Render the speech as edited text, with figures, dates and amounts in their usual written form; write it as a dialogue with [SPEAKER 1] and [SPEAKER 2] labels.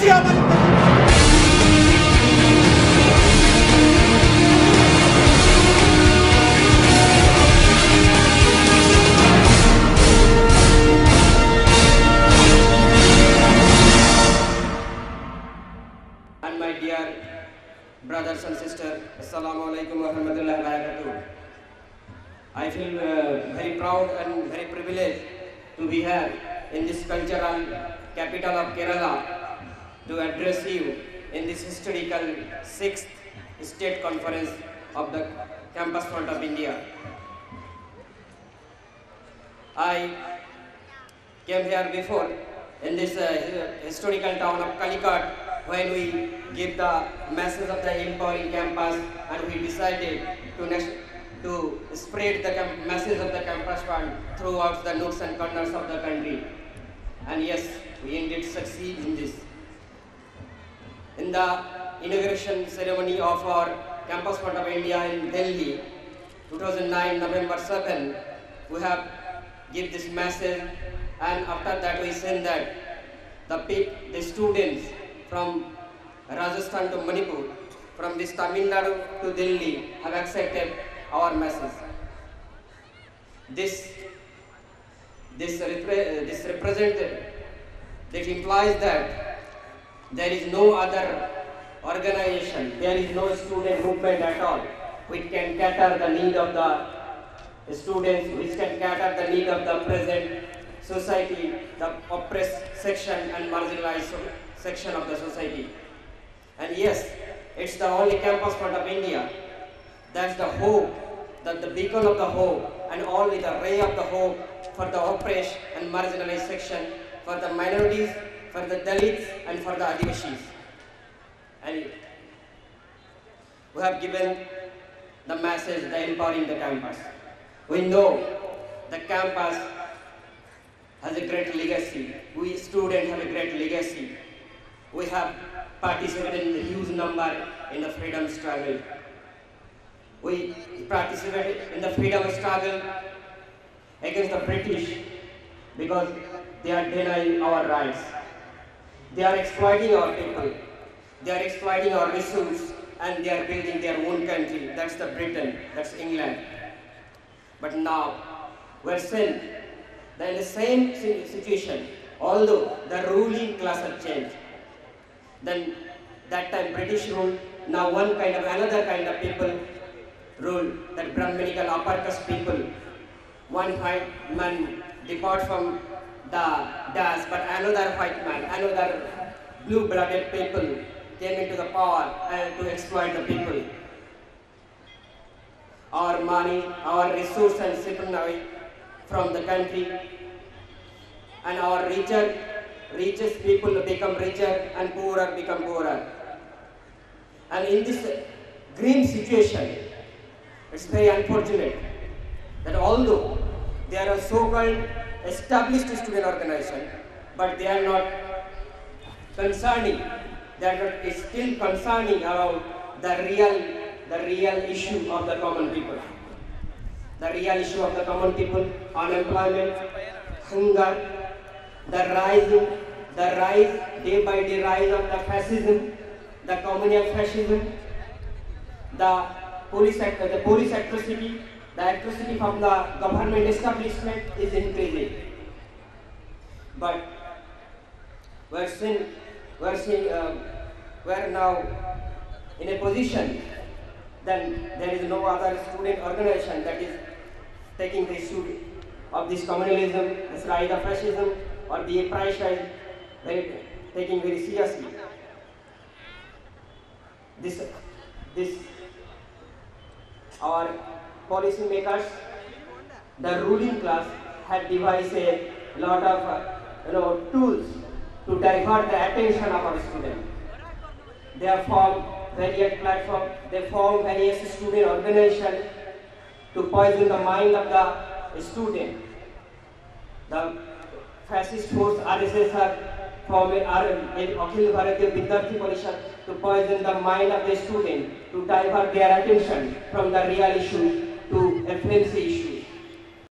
[SPEAKER 1] ചെയ്യാൻ
[SPEAKER 2] And my dear brothers and sisters, Assalamu alaikum wa rahmatullahi wa barakatuh. I feel very proud and very privileged to be here in this cultural capital of Kerala to address you in this historical 6th state conference of the Campus Front of India. I came here before in this historical town of Calicut when we give the message of the empowering campus, and we decided to spread the message of the campus fund throughout the nooks and corners of the country. And yes, we indeed succeed in this. In the inauguration ceremony of our Campus Fund of India in Delhi, 2009, November 7, we have give this message, and after that we send that the students from Rajasthan to Manipur, from this Tamil Nadu to Delhi have accepted our message. This represented, that implies that there is no other organization, there is no student movement at all which can cater the need of the students, which can cater the need of the present society, the oppressed section and marginalized section of the society. And yes, it's the only campus fund of India. That's the hope, that the beacon of the hope, and only the ray of the hope for the oppressed and marginalized section, for the minorities, for the Dalits, and for the Adivashis. And we have given the message, the empowering the campus. We know the campus has a great legacy. We students have a great legacy. We have participated in a huge number in the freedom struggle. We participated in the freedom struggle against the British because they are denying our rights. They are exploiting our people. They are exploiting our resources, and they are building their own country. That's the Britain, that's England. But now, we're sent in the same situation, although the ruling class has changed. Then that time British rule, now another kind of people rule, that Brahminical upper caste people. One white man depart from the dais, but another white man, another blue-blooded people came into the power and to exploit the people. Our money, our resources and taken away from the country, and our richest people become richer and poorer become poorer. And in this grim situation, it's very unfortunate that although there are so-called established student organizations, but they are not concerning, they are not still concerning about the real issue of the common people. The real issue of the common people, unemployment, hunger, the rise, day by day rise of the fascism, the communal fascism, the police atrocity, the atrocity from the government establishment is increasing. But we're now in a position, then there is no other student organization that is taking the issue of this communalism, this rise of fascism, or the price rise, taking very seriously. This our policy makers, the ruling class, had devised a lot of tools to divert the attention of our students. They have formed various platforms, they form various student organizations to poison the mind of the student. The fascist force RSS have formed Akhil Bharatiya Vidyarthi Parishad to poison the mind of the student, to divert their attention from the real issue to a fancy issue.